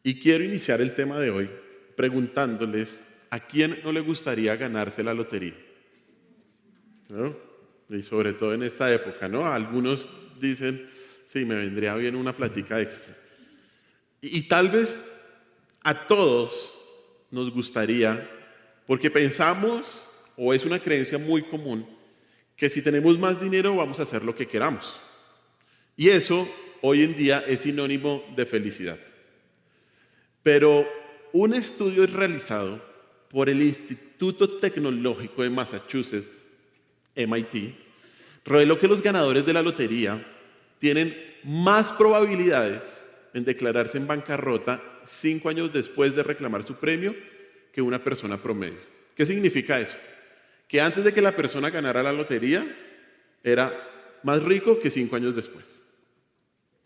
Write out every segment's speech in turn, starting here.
Y quiero iniciar el tema de hoy preguntándoles a quién no le gustaría ganarse la lotería, ¿no? Y sobre todo en esta época, ¿no? Algunos dicen, sí, me vendría bien una plática extra. Y tal vez a todos nos gustaría, porque pensamos, o es una creencia muy común, que si tenemos más dinero vamos a hacer lo que queramos. Y eso hoy en día es sinónimo de felicidad. Pero un estudio realizado por el Instituto Tecnológico de Massachusetts, MIT, reveló que los ganadores de la lotería tienen más probabilidades en declararse en bancarrota 5 años después de reclamar su premio que una persona promedio. ¿Qué significa eso? Que antes de que la persona ganara la lotería era más rico que 5 años después.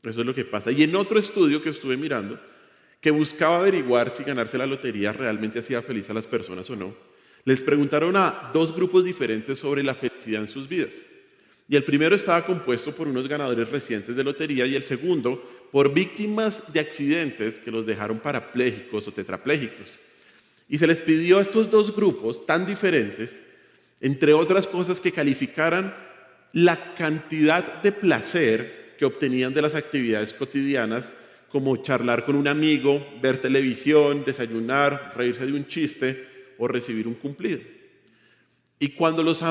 Eso es lo que pasa. Y en otro estudio que estuve mirando, que buscaba averiguar si ganarse la lotería realmente hacía feliz a las personas o no, les preguntaron a 2 grupos diferentes sobre la felicidad en sus vidas. Y el primero estaba compuesto por unos ganadores recientes de lotería y el segundo por víctimas de accidentes que los dejaron parapléjicos o tetraplégicos. Y se les pidió a estos 2 grupos tan diferentes, entre otras cosas, que calificaran la cantidad de placer que obtenían de las actividades cotidianas, como charlar con un amigo, ver televisión, desayunar, reírse de un chiste o recibir un cumplido. Y cuando los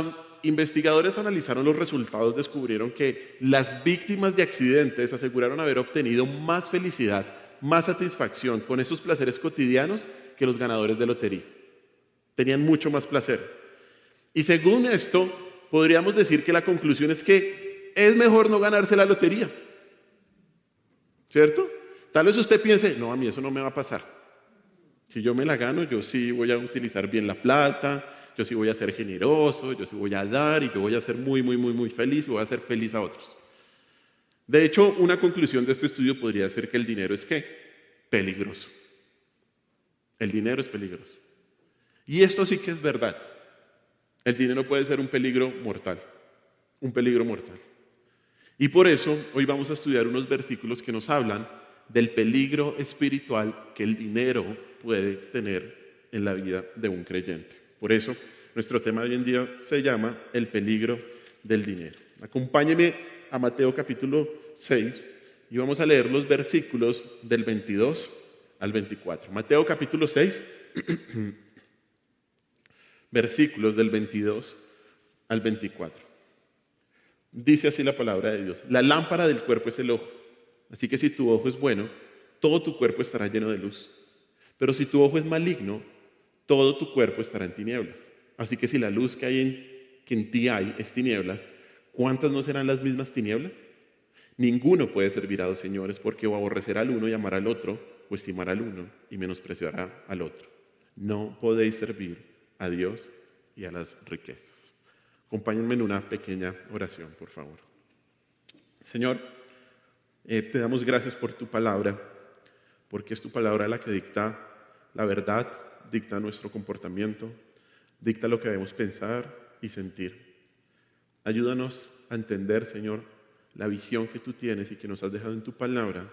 investigadores analizaron los resultados, descubrieron que las víctimas de accidentes aseguraron haber obtenido más felicidad, más satisfacción con esos placeres cotidianos que los ganadores de lotería. Tenían mucho más placer. Y según esto, podríamos decir que la conclusión es que es mejor no ganarse la lotería. ¿Cierto? Tal vez usted piense, no, a mí eso no me va a pasar. Si yo me la gano, yo sí voy a utilizar bien la plata, yo sí voy a ser generoso, yo sí voy a dar y yo voy a ser muy, muy, muy, muy feliz y voy a hacer feliz a otros. De hecho, una conclusión de este estudio podría ser que el dinero es ¿qué? Peligroso. El dinero es peligroso. Y esto sí que es verdad. El dinero puede ser un peligro mortal. Un peligro mortal. Y por eso hoy vamos a estudiar unos versículos que nos hablan del peligro espiritual que el dinero puede tener en la vida de un creyente. Por eso nuestro tema de hoy en día se llama el peligro del dinero. Acompáñeme a Mateo capítulo 6 y vamos a leer los versículos del 22 al 24. Mateo capítulo 6, versículos del 22 al 24. Dice así la palabra de Dios: la lámpara del cuerpo es el ojo. Así que si tu ojo es bueno, todo tu cuerpo estará lleno de luz. Pero si tu ojo es maligno, todo tu cuerpo estará en tinieblas. Así que si la luz que en ti hay es tinieblas, ¿cuántas no serán las mismas tinieblas? Ninguno puede servir a 2 señores, porque o aborrecerá al uno y amará al otro, o estimará al uno y menospreciará al otro. No podéis servir a Dios y a las riquezas. Acompáñenme en una pequeña oración, por favor. Señor, te damos gracias por tu palabra, porque es tu palabra la que dicta la verdad, dicta nuestro comportamiento, dicta lo que debemos pensar y sentir. Ayúdanos a entender, Señor, la visión que tú tienes y que nos has dejado en tu palabra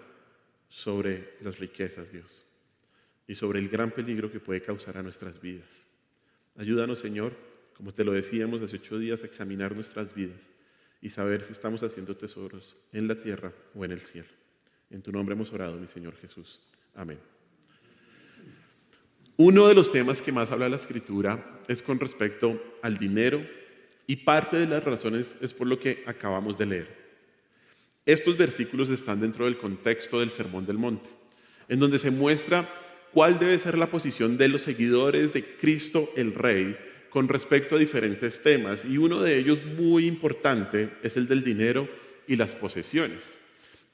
sobre las riquezas, Dios, y sobre el gran peligro que puede causar a nuestras vidas. Ayúdanos, Señor, como te lo decíamos hace 8 días, a examinar nuestras vidas y saber si estamos haciendo tesoros en la tierra o en el cielo. En tu nombre hemos orado, mi Señor Jesús. Amén. Uno de los temas que más habla la Escritura es con respecto al dinero, y parte de las razones es por lo que acabamos de leer. Estos versículos están dentro del contexto del Sermón del Monte, en donde se muestra cuál debe ser la posición de los seguidores de Cristo el Rey con respecto a diferentes temas, y uno de ellos muy importante es el del dinero y las posesiones.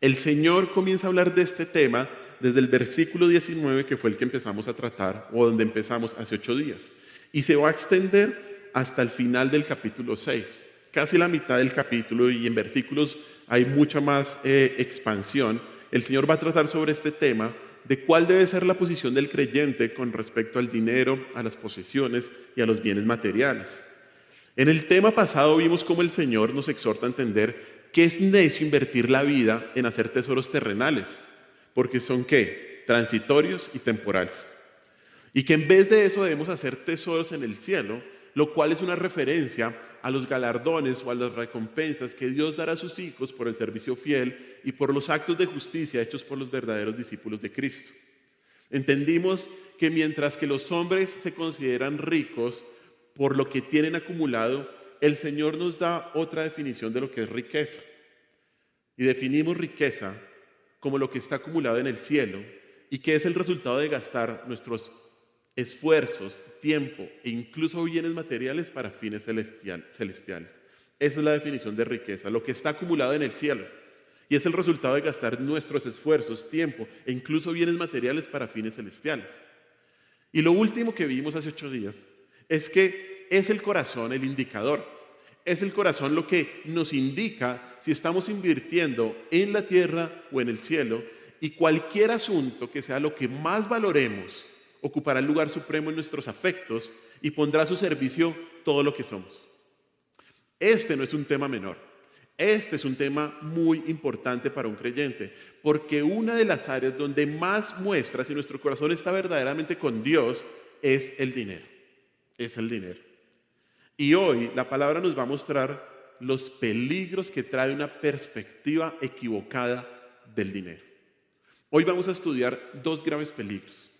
El Señor comienza a hablar de este tema desde el versículo 19, que fue el que empezamos a tratar, o donde empezamos hace 8 días, y se va a extender hasta el final del capítulo 6, casi la mitad del capítulo, y en versículos hay mucha más expansión. El Señor va a tratar sobre este tema de cuál debe ser la posición del creyente con respecto al dinero, a las posesiones y a los bienes materiales. En el tema pasado vimos cómo el Señor nos exhorta a entender que es necio invertir la vida en hacer tesoros terrenales, porque son ¿qué? transitorios y temporales. Y que en vez de eso debemos hacer tesoros en el cielo, lo cual es una referencia a los galardones o a las recompensas que Dios dará a sus hijos por el servicio fiel y por los actos de justicia hechos por los verdaderos discípulos de Cristo. Entendimos que mientras que los hombres se consideran ricos por lo que tienen acumulado, el Señor nos da otra definición de lo que es riqueza. Y definimos riqueza como lo que está acumulado en el cielo y que es el resultado de gastar nuestros esfuerzos, tiempo e incluso bienes materiales para fines celestiales. Esa es la definición de riqueza, lo que está acumulado en el cielo. Y es el resultado de gastar nuestros esfuerzos, tiempo e incluso bienes materiales para fines celestiales. Y lo último que vimos hace 8 días es que es el corazón el indicador. Es el corazón lo que nos indica si estamos invirtiendo en la tierra o en el cielo, y cualquier asunto que sea lo que más valoremos ocupará el lugar supremo en nuestros afectos y pondrá a su servicio todo lo que somos. Este no es un tema menor. Este es un tema muy importante para un creyente, porque una de las áreas donde más muestra si nuestro corazón está verdaderamente con Dios es el dinero. Es el dinero. Y hoy la palabra nos va a mostrar los peligros que trae una perspectiva equivocada del dinero. Hoy vamos a estudiar 2 graves peligros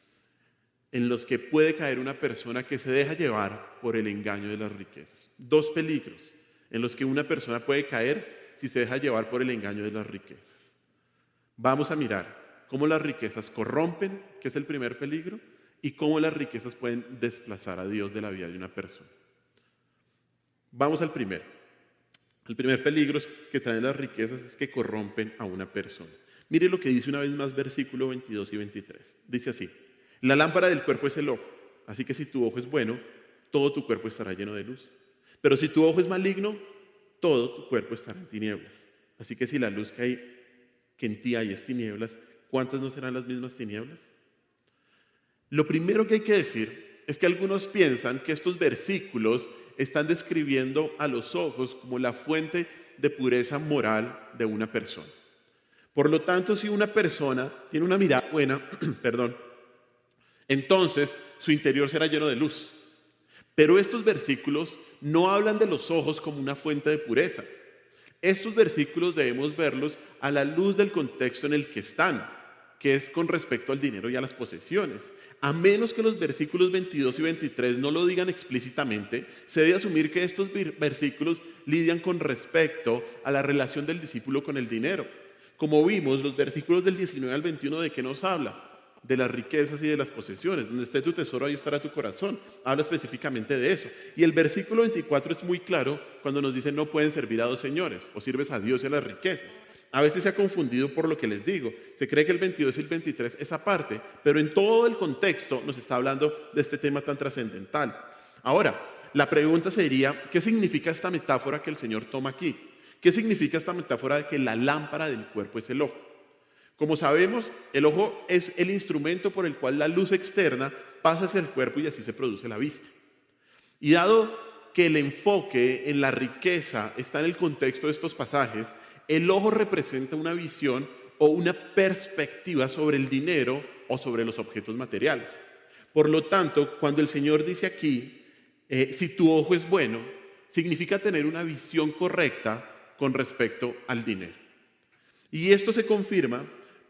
en los que puede caer una persona que se deja llevar por el engaño de las riquezas. 2 peligros en los que una persona puede caer si se deja llevar por el engaño de las riquezas. Vamos a mirar cómo las riquezas corrompen, que es el primer peligro, y cómo las riquezas pueden desplazar a Dios de la vida de una persona. Vamos al primero. El primer peligro que traen las riquezas es que corrompen a una persona. Mire lo que dice una vez más versículo 22 y 23. Dice así: la lámpara del cuerpo es el ojo, así que si tu ojo es bueno, todo tu cuerpo estará lleno de luz. Pero si tu ojo es maligno, todo tu cuerpo estará en tinieblas. Así que si la luz que en ti hay es tinieblas, ¿cuántas no serán las mismas tinieblas? Lo primero que hay que decir es que algunos piensan que estos versículos están describiendo a los ojos como la fuente de pureza moral de una persona. Por lo tanto, si una persona tiene una mirada buena, entonces su interior será lleno de luz. Pero estos versículos no hablan de los ojos como una fuente de pureza. Estos versículos debemos verlos a la luz del contexto en el que están, que es con respecto al dinero y a las posesiones. A menos que los versículos 22 y 23 no lo digan explícitamente, se debe asumir que estos versículos lidian con respecto a la relación del discípulo con el dinero. Como vimos, los versículos del 19 al 21, ¿de qué nos habla? De las riquezas y de las posesiones. Donde esté tu tesoro, ahí estará tu corazón. Habla específicamente de eso. Y el versículo 24 es muy claro cuando nos dice: no pueden servir a 2 señores, o sirves a Dios y a las riquezas. A veces se ha confundido por lo que les digo. Se cree que el 22 y el 23 es aparte, pero en todo el contexto nos está hablando de este tema tan trascendental. Ahora, la pregunta sería: ¿qué significa esta metáfora que el Señor toma aquí? ¿Qué significa esta metáfora de que la lámpara del cuerpo es el ojo? Como sabemos, el ojo es el instrumento por el cual la luz externa pasa hacia el cuerpo y así se produce la vista. Y dado que el enfoque en la riqueza está en el contexto de estos pasajes, el ojo representa una visión o una perspectiva sobre el dinero o sobre los objetos materiales. Por lo tanto, cuando el Señor dice aquí, si tu ojo es bueno, significa tener una visión correcta con respecto al dinero. Y esto se confirma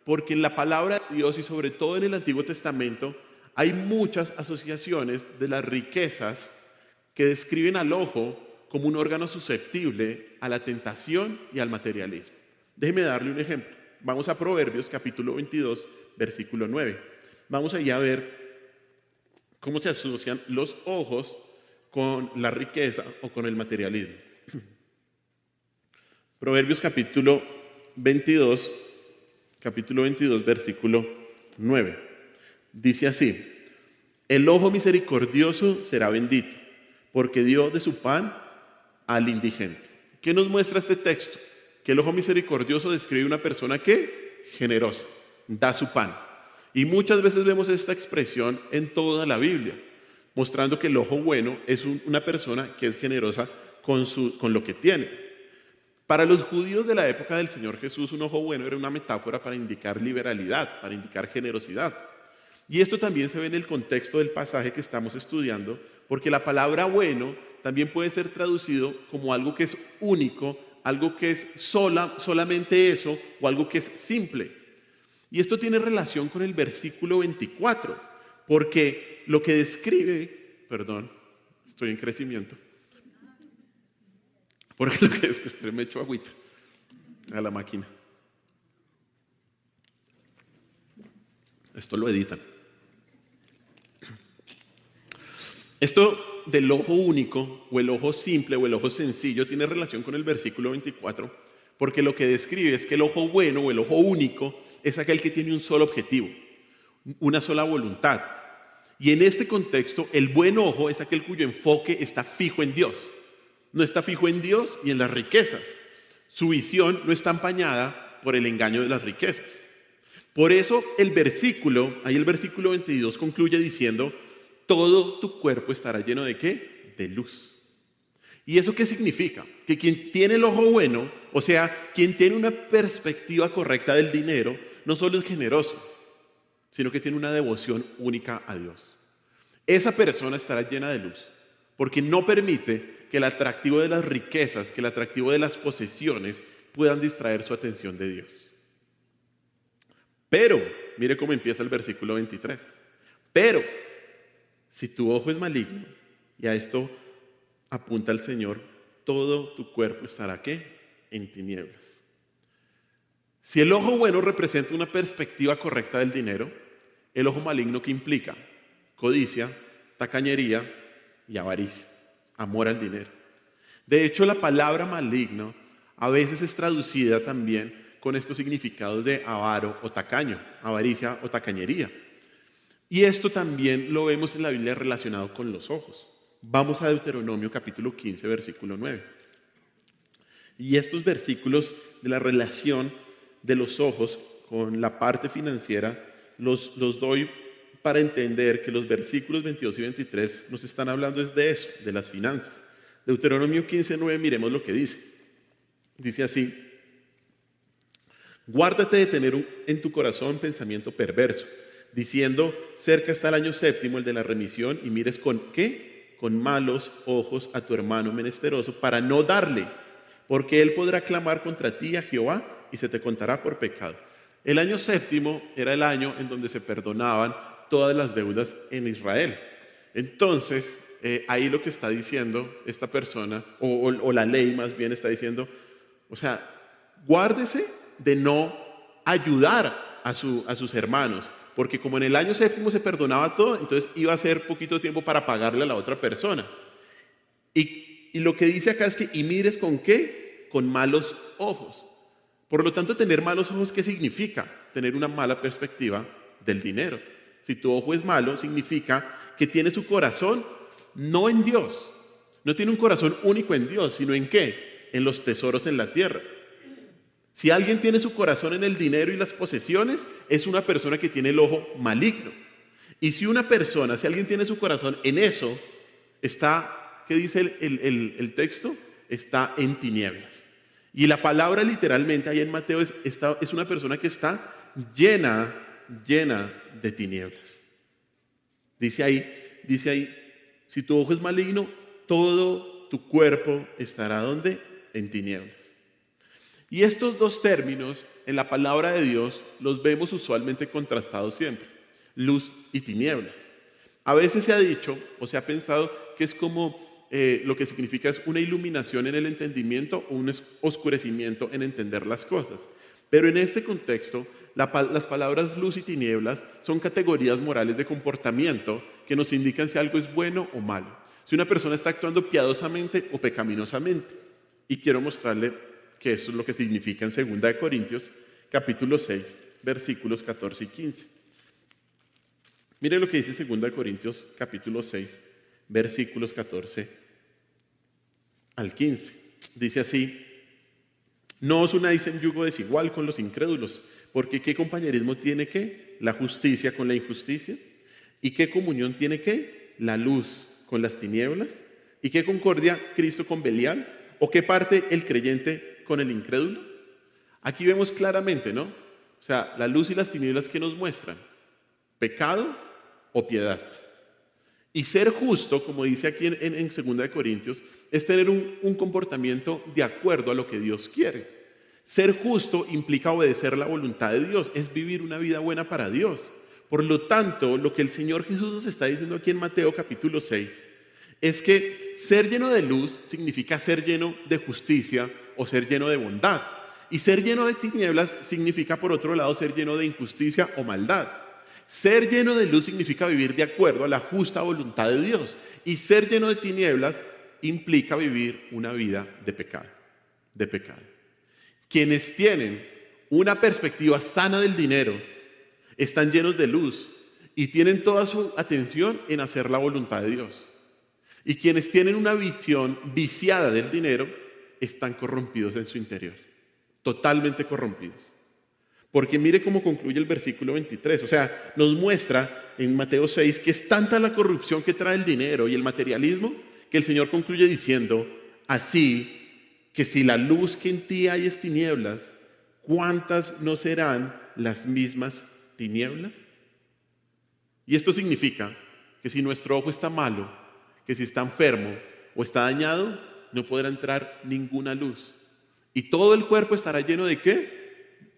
porque en la palabra de Dios y sobre todo en el Antiguo Testamento hay muchas asociaciones de las riquezas que describen al ojo como un órgano susceptible a la tentación y al materialismo. Déjeme darle un ejemplo. Vamos a Proverbios capítulo 22, versículo 9. Vamos allá a ver cómo se asocian los ojos con la riqueza o con el materialismo. Proverbios capítulo 22, versículo 9. Dice así: el ojo misericordioso será bendito, porque dio de su pan al indigente. ¿Qué nos muestra este texto? Que el ojo misericordioso describe una persona que generosa, da su pan. Y muchas veces vemos esta expresión en toda la Biblia, mostrando que el ojo bueno es una persona que es generosa con lo que tiene. Para los judíos de la época del Señor Jesús, un ojo bueno era una metáfora para indicar liberalidad, para indicar generosidad. Y esto también se ve en el contexto del pasaje que estamos estudiando, porque la palabra bueno también puede ser traducido como algo que es único, algo que es solamente eso, o algo que es simple. Y esto tiene relación con el versículo 24, porque lo que describe, perdón, estoy en crecimiento, porque lo que describe, me echo agüita a la máquina. Esto lo editan. Esto del ojo único, o el ojo simple, o el ojo sencillo, tiene relación con el versículo 24, porque lo que describe es que el ojo bueno, o el ojo único, es aquel que tiene un solo objetivo, una sola voluntad. Y en este contexto, el buen ojo es aquel cuyo enfoque está fijo en Dios. No está fijo en Dios y en las riquezas. Su visión no está empañada por el engaño de las riquezas. Por eso el versículo 22 concluye diciendo: todo tu cuerpo estará lleno ¿de qué? De luz. ¿Y eso qué significa? Que quien tiene el ojo bueno, o sea, quien tiene una perspectiva correcta del dinero, no solo es generoso, sino que tiene una devoción única a Dios. Esa persona estará llena de luz, porque no permite que el atractivo de las riquezas, que el atractivo de las posesiones puedan distraer su atención de Dios. Pero, mire cómo empieza el versículo 23. Pero, si tu ojo es maligno, y a esto apunta el Señor, todo tu cuerpo estará ¿qué? En tinieblas. Si el ojo bueno representa una perspectiva correcta del dinero, el ojo maligno ¿qué implica? Codicia, tacañería y avaricia, amor al dinero. De hecho, la palabra maligno a veces es traducida también con estos significados de avaro o tacaño, avaricia o tacañería. Y esto también lo vemos en la Biblia relacionado con los ojos. Vamos a Deuteronomio capítulo 15, versículo 9. Y estos versículos de la relación de los ojos con la parte financiera los doy para entender que los versículos 22 y 23 nos están hablando es de eso, de las finanzas. Deuteronomio 15, 9, miremos lo que dice. Dice así: guárdate de tener en tu corazón pensamiento perverso, diciendo, cerca está el año séptimo, el de la remisión, y mires con ¿qué? Con malos ojos a tu hermano menesteroso, para no darle, porque él podrá clamar contra ti a Jehová y se te contará por pecado. El año séptimo era el año en donde se perdonaban todas las deudas en Israel. Entonces, ahí lo que está diciendo esta persona, o la ley más bien está diciendo, o sea, guárdese de no ayudar a sus hermanos, porque como en el año séptimo se perdonaba todo, entonces iba a ser poquito tiempo para pagarle a la otra persona. Y lo que dice acá es que, y mires con qué, con malos ojos. Por lo tanto, tener malos ojos, ¿qué significa? Tener una mala perspectiva del dinero. Si tu ojo es malo, significa que tiene su corazón no en Dios. No tiene un corazón único en Dios, sino ¿en qué? En los tesoros en la tierra. Si alguien tiene su corazón en el dinero y las posesiones, es una persona que tiene el ojo maligno. Y si alguien tiene su corazón en eso, está, ¿qué dice el texto? Está en tinieblas. Y la palabra literalmente ahí en Mateo es una persona que está llena de tinieblas. Dice ahí, si tu ojo es maligno, todo tu cuerpo estará ¿dónde? En tinieblas. Y estos dos términos en la palabra de Dios los vemos usualmente contrastados siempre, luz y tinieblas. A veces se ha dicho o se ha pensado que es como lo que significa es una iluminación en el entendimiento o un oscurecimiento en entender las cosas. Pero en este contexto, las palabras luz y tinieblas son categorías morales de comportamiento que nos indican si algo es bueno o malo, si una persona está actuando piadosamente o pecaminosamente. Y quiero mostrarle que eso es lo que significa en 2 Corintios, capítulo 6, versículos 14 y 15. Mire lo que dice 2 Corintios, capítulo 6, versículos 14 al 15. Dice así: no os unáis en yugo desigual con los incrédulos, porque ¿qué compañerismo tiene qué? La justicia con la injusticia. ¿Y qué comunión tiene qué? La luz con las tinieblas. ¿Y qué concordia Cristo con Belial? ¿O qué parte el creyente con el incrédulo? Aquí vemos claramente, ¿no? O sea, la luz y las tinieblas que nos muestran, pecado o piedad. Y ser justo, como dice aquí en 2 de Corintios, es tener un comportamiento de acuerdo a lo que Dios quiere. Ser justo implica obedecer la voluntad de Dios, es vivir una vida buena para Dios. Por lo tanto, lo que el Señor Jesús nos está diciendo aquí en Mateo capítulo 6 es que ser lleno de luz significa ser lleno de justicia o ser lleno de bondad. Y ser lleno de tinieblas significa, por otro lado, ser lleno de injusticia o maldad. Ser lleno de luz significa vivir de acuerdo a la justa voluntad de Dios. Y ser lleno de tinieblas implica vivir una vida de pecado. De pecado. Quienes tienen una perspectiva sana del dinero están llenos de luz y tienen toda su atención en hacer la voluntad de Dios. Y quienes tienen una visión viciada del dinero están corrompidos en su interior, totalmente corrompidos. Porque mire cómo concluye el versículo 23, o sea, nos muestra en Mateo 6 que es tanta la corrupción que trae el dinero y el materialismo que el Señor concluye diciendo, así que si la luz que en ti hay es tinieblas, ¿cuántas no serán las mismas tinieblas? Y esto significa que si nuestro ojo está malo, que si está enfermo o está dañado, no podrá entrar ninguna luz. Y todo el cuerpo estará lleno ¿de qué?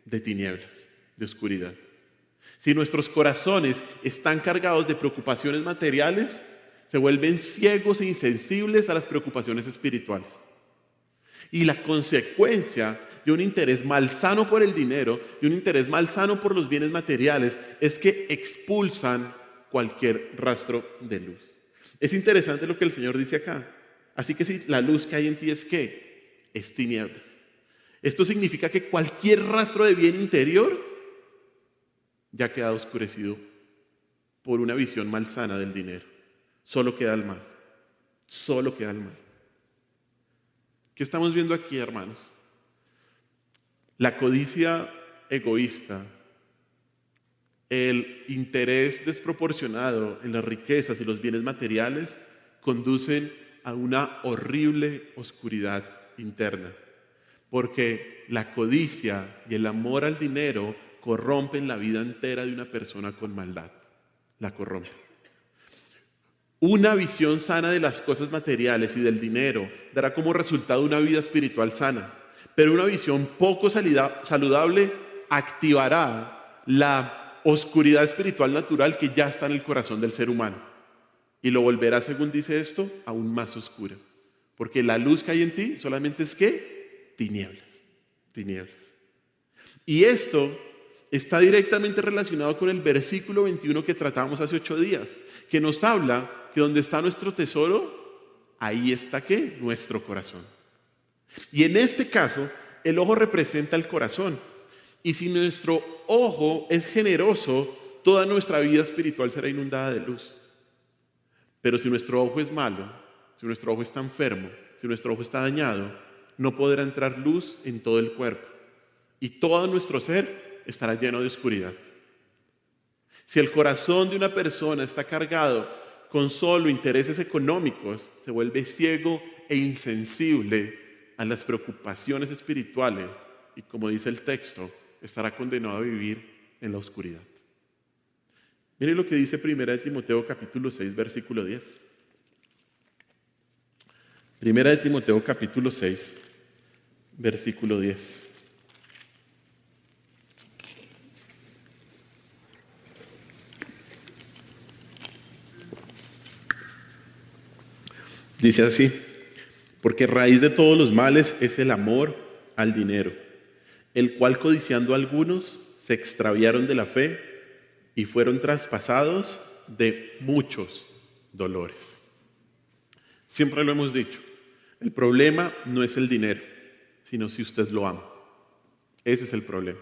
De tinieblas, de oscuridad. Si nuestros corazones están cargados de preocupaciones materiales, se vuelven ciegos e insensibles a las preocupaciones espirituales. Y la consecuencia de un interés malsano por el dinero, de un interés malsano por los bienes materiales, es que expulsan cualquier rastro de luz. Es interesante lo que el Señor dice acá. Así que si la luz que hay en ti es ¿qué? Es tinieblas. Esto significa que cualquier rastro de bien interior ya ha quedado oscurecido por una visión malsana del dinero. Solo queda el mal. Solo queda el mal. ¿Qué estamos viendo aquí, hermanos? La codicia egoísta, el interés desproporcionado en las riquezas y los bienes materiales conducen a una horrible oscuridad interna, porque la codicia y el amor al dinero corrompen la vida entera de una persona con maldad, la corrompen. Una visión sana de las cosas materiales y del dinero dará como resultado una vida espiritual sana, pero una visión poco saludable activará la oscuridad espiritual natural que ya está en el corazón del ser humano y lo volverá, según dice esto, aún más oscura, porque la luz que hay en ti solamente es ¿qué? Tinieblas, tinieblas. Y esto está directamente relacionado con el versículo 21 que tratamos hace 8 días, que nos habla que donde está nuestro tesoro, ahí está ¿qué? Nuestro corazón. Y en este caso, el ojo representa el corazón. Y si nuestro ojo es generoso, toda nuestra vida espiritual será inundada de luz. Pero si nuestro ojo es malo, si nuestro ojo está enfermo, si nuestro ojo está dañado, no podrá entrar luz en todo el cuerpo. Y todo nuestro ser estará lleno de oscuridad. Si el corazón de una persona está cargado con solo intereses económicos, se vuelve ciego e insensible a las preocupaciones espirituales y, como dice el texto, estará condenado a vivir en la oscuridad. Mire lo que dice 1 de Timoteo capítulo 6, versículo 10. 1 de Timoteo capítulo 6, versículo 10. Dice así: porque raíz de todos los males es el amor al dinero, el cual codiciando algunos se extraviaron de la fe y fueron traspasados de muchos dolores. Siempre lo hemos dicho, el problema no es el dinero, sino si usted lo ama. Ese es el problema.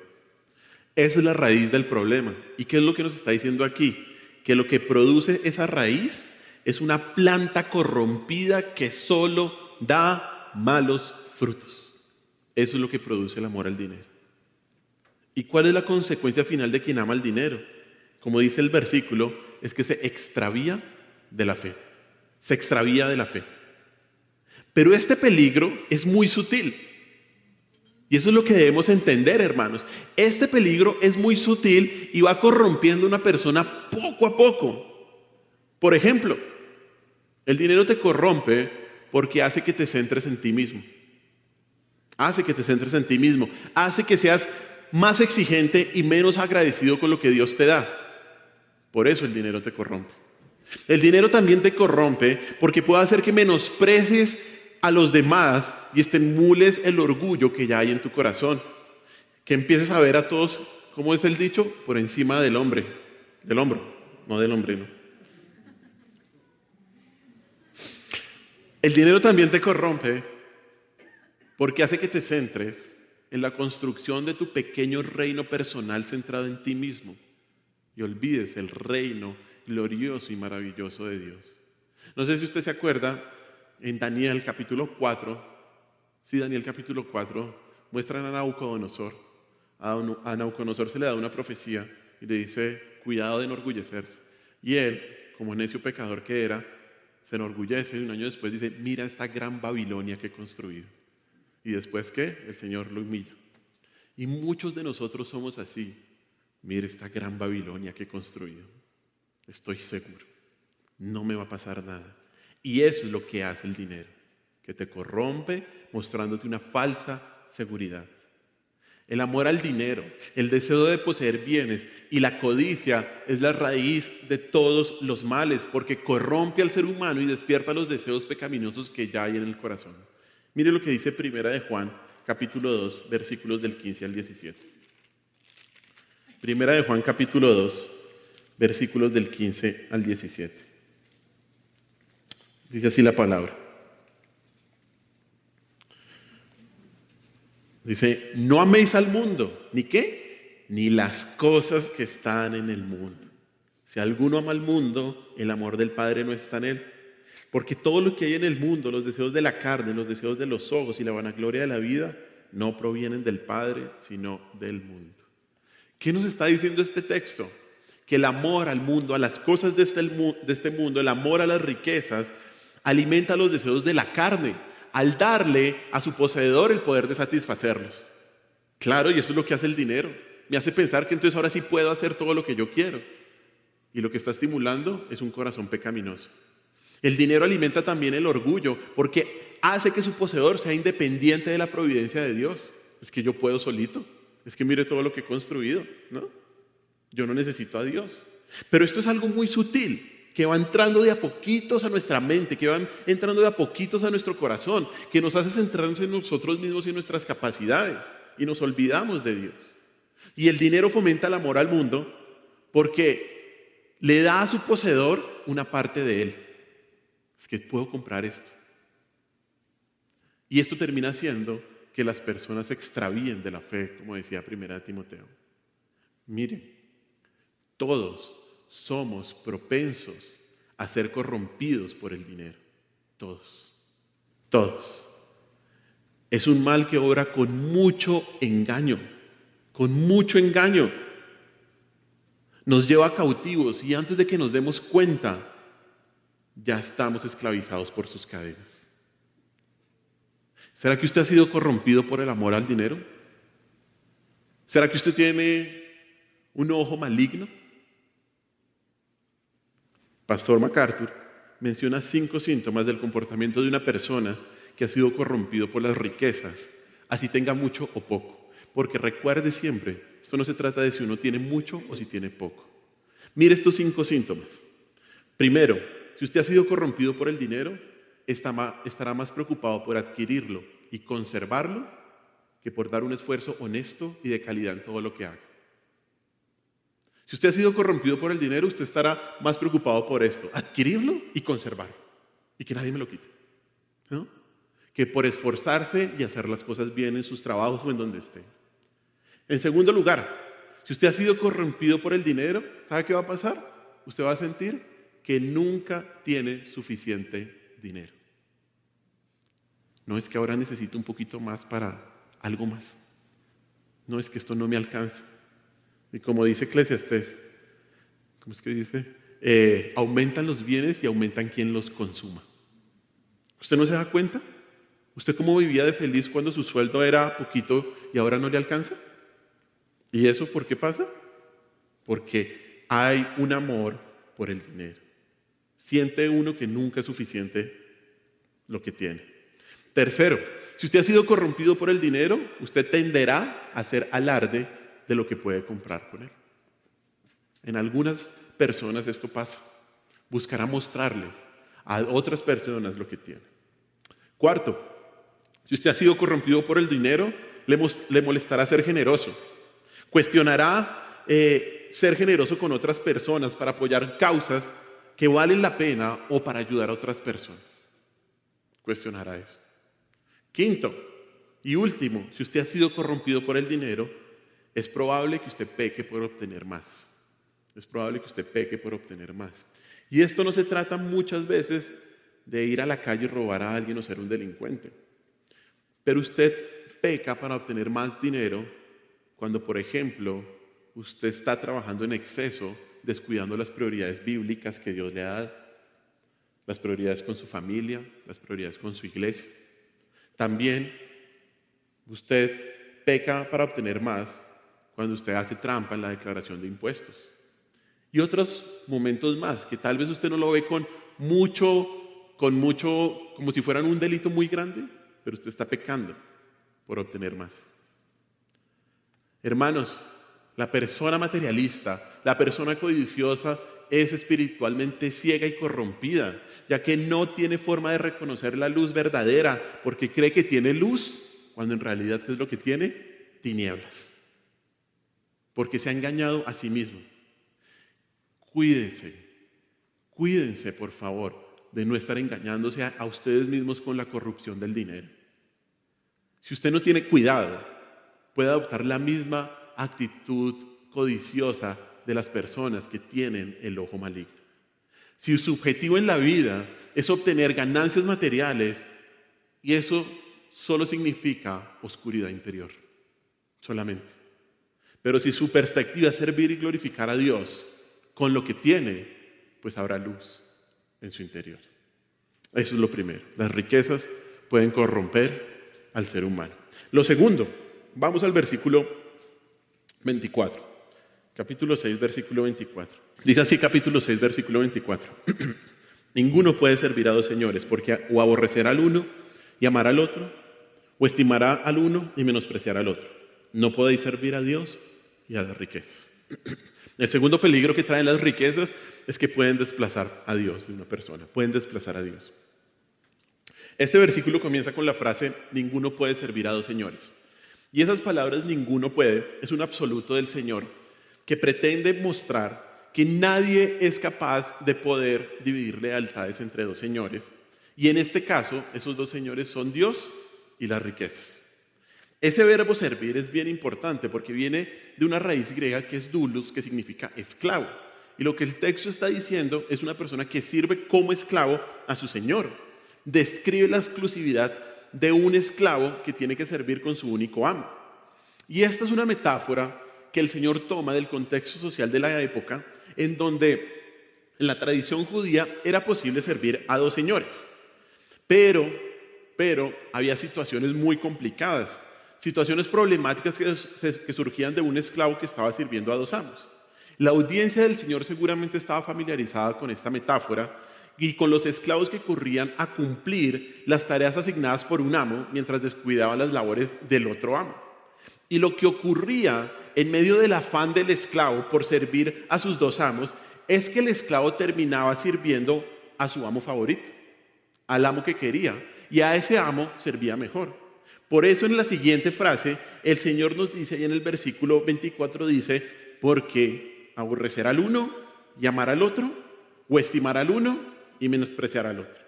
Esa es la raíz del problema. ¿Y qué es lo que nos está diciendo aquí? Que lo que produce esa raíz es una planta corrompida que solo da malos frutos. Eso es lo que produce el amor al dinero. ¿Y cuál es la consecuencia final de quien ama el dinero? Como dice el versículo, es que se extravía de la fe. Se extravía de la fe. Pero este peligro es muy sutil. Y eso es lo que debemos entender, hermanos. Este peligro es muy sutil y va corrompiendo a una persona poco a poco. Por ejemplo, el dinero te corrompe porque hace que te centres en ti mismo. Hace que te centres en ti mismo. Hace que seas más exigente y menos agradecido con lo que Dios te da. Por eso el dinero te corrompe. El dinero también te corrompe porque puede hacer que menosprecies a los demás y estimules el orgullo que ya hay en tu corazón. Que empieces a ver a todos, ¿cómo es el dicho? Por encima del hombro, no del hombre, no. El dinero también te corrompe porque hace que te centres en la construcción de tu pequeño reino personal centrado en ti mismo y olvides el reino glorioso y maravilloso de Dios. No sé si usted se acuerda, en Daniel capítulo 4, Daniel capítulo 4, muestran a Nabucodonosor. A Nabucodonosor se le da una profecía y le dice, cuidado de enorgullecerse. Y él, como necio pecador que era, se enorgullece y un año después dice, mira esta gran Babilonia que he construido. Y después, ¿qué? El Señor lo humilla. Y muchos de nosotros somos así. Mira esta gran Babilonia que he construido. Estoy seguro. No me va a pasar nada. Y eso es lo que hace el dinero, que te corrompe mostrándote una falsa seguridad. El amor al dinero, el deseo de poseer bienes y la codicia es la raíz de todos los males, porque corrompe al ser humano y despierta los deseos pecaminosos que ya hay en el corazón. Mire lo que dice Primera de Juan, capítulo 2, versículos del 15 al 17. Primera de Juan, capítulo 2, versículos del 15 al 17. Dice así la palabra. Dice, no améis al mundo, ¿ni qué? Ni las cosas que están en el mundo. Si alguno ama al mundo, el amor del Padre no está en él. Porque todo lo que hay en el mundo, los deseos de la carne, los deseos de los ojos y la vanagloria de la vida, no provienen del Padre, sino del mundo. ¿Qué nos está diciendo este texto? Que el amor al mundo, a las cosas de este mundo, el amor a las riquezas, alimenta los deseos de la carne, al darle a su poseedor el poder de satisfacerlos. Claro, y eso es lo que hace el dinero. Me hace pensar que entonces ahora sí puedo hacer todo lo que yo quiero. Y lo que está estimulando es un corazón pecaminoso. El dinero alimenta también el orgullo, porque hace que su poseedor sea independiente de la providencia de Dios. Es que yo puedo solito. Es que mire todo lo que he construido, ¿no? Yo no necesito a Dios. Pero esto es algo muy sutil, que va entrando de a poquitos a nuestra mente, que van entrando de a poquitos a nuestro corazón, que nos hace centrarnos en nosotros mismos y en nuestras capacidades, y nos olvidamos de Dios. Y el dinero fomenta el amor al mundo porque le da a su poseedor una parte de él. Es que puedo comprar esto. Y esto termina haciendo que las personas se extravíen de la fe, como decía 1 Timoteo. Miren, todos somos propensos a ser corrompidos por el dinero. Todos. Todos. Es un mal que obra con mucho engaño. Con mucho engaño. Nos lleva cautivos y antes de que nos demos cuenta, ya estamos esclavizados por sus cadenas. ¿Será que usted ha sido corrompido por el amor al dinero? ¿Será que usted tiene un ojo maligno? Pastor MacArthur menciona 5 síntomas del comportamiento de una persona que ha sido corrompido por las riquezas, así tenga mucho o poco. Porque recuerde siempre, esto no se trata de si uno tiene mucho o si tiene poco. Mire estos 5 síntomas. Primero, si usted ha sido corrompido por el dinero, estará más preocupado por adquirirlo y conservarlo que por dar un esfuerzo honesto y de calidad en todo lo que haga. Si usted ha sido corrompido por el dinero, usted estará más preocupado por esto, adquirirlo y conservarlo, y que nadie me lo quite, ¿no? Que por esforzarse y hacer las cosas bien en sus trabajos o en donde esté. En segundo lugar, si usted ha sido corrompido por el dinero, ¿sabe qué va a pasar? Usted va a sentir que nunca tiene suficiente dinero. No es que ahora necesito un poquito más para algo más. No es que esto no me alcanza. Y como dice Eclesiastés, ¿cómo es que dice? Aumentan los bienes y aumentan quien los consuma. ¿Usted no se da cuenta? ¿Usted cómo vivía de feliz cuando su sueldo era poquito y ahora no le alcanza? ¿Y eso por qué pasa? Porque hay un amor por el dinero. Siente uno que nunca es suficiente lo que tiene. Tercero, si usted ha sido corrompido por el dinero, usted tenderá a hacer alarde de lo que puede comprar con él. En algunas personas esto pasa. Buscará mostrarles a otras personas lo que tiene. Cuarto, si usted ha sido corrompido por el dinero, le molestará ser generoso. Cuestionará ser generoso con otras personas para apoyar causas que valen la pena o para ayudar a otras personas. Cuestionará eso. Quinto y último, si usted ha sido corrompido por el dinero, es probable que usted peque por obtener más. Es probable que usted peque por obtener más. Y esto no se trata muchas veces de ir a la calle y robar a alguien o ser un delincuente. Pero usted peca para obtener más dinero cuando, por ejemplo, usted está trabajando en exceso, descuidando las prioridades bíblicas que Dios le ha dado, las prioridades con su familia, las prioridades con su iglesia. También usted peca para obtener más cuando usted hace trampa en la declaración de impuestos. Y otros momentos más que tal vez usted no lo ve con mucho, como si fueran un delito muy grande, pero usted está pecando por obtener más. Hermanos, la persona materialista, la persona codiciosa es espiritualmente ciega y corrompida, ya que no tiene forma de reconocer la luz verdadera, porque cree que tiene luz, cuando en realidad, ¿qué es lo que tiene? Tinieblas. Porque se ha engañado a sí mismo. Cuídense, por favor, de no estar engañándose a ustedes mismos con la corrupción del dinero. Si usted no tiene cuidado, puede adoptar la misma actitud codiciosa de las personas que tienen el ojo maligno. Si su objetivo en la vida es obtener ganancias materiales, y eso solo significa oscuridad interior, solamente. Pero si su perspectiva es servir y glorificar a Dios con lo que tiene, pues habrá luz en su interior. Eso es lo primero. Las riquezas pueden corromper al ser humano. Lo segundo, vamos al versículo 24. Capítulo 6, versículo 24. Dice así capítulo 6, versículo 24. Ninguno puede servir a dos señores, porque o aborrecerá al uno y amará al otro, o estimará al uno y menospreciará al otro. No podéis servir a Dios y a las riquezas. El segundo peligro que traen las riquezas es que pueden desplazar a Dios de una persona. Pueden desplazar a Dios. Este versículo comienza con la frase, ninguno puede servir a dos señores. Y esas palabras, ninguno puede, es un absoluto del Señor que pretende mostrar que nadie es capaz de poder dividir lealtades entre dos señores. Y en este caso, esos dos señores son Dios y las riquezas. Ese verbo servir es bien importante porque viene de una raíz griega que es doulos, que significa esclavo. Y lo que el texto está diciendo es una persona que sirve como esclavo a su señor. Describe la exclusividad de un esclavo que tiene que servir con su único amo. Y esta es una metáfora que el Señor toma del contexto social de la época, en donde en la tradición judía era posible servir a dos señores. Pero había situaciones muy complicadas, situaciones problemáticas que surgían de un esclavo que estaba sirviendo a dos amos. La audiencia del Señor seguramente estaba familiarizada con esta metáfora y con los esclavos que corrían a cumplir las tareas asignadas por un amo mientras descuidaban las labores del otro amo. Y lo que ocurría en medio del afán del esclavo por servir a sus dos amos es que el esclavo terminaba sirviendo a su amo favorito, al amo que quería, y a ese amo servía mejor. Por eso en la siguiente frase el Señor nos dice, y en el versículo 24 dice, porque aborrecer al uno y amar al otro, o estimar al uno y menospreciar al otro.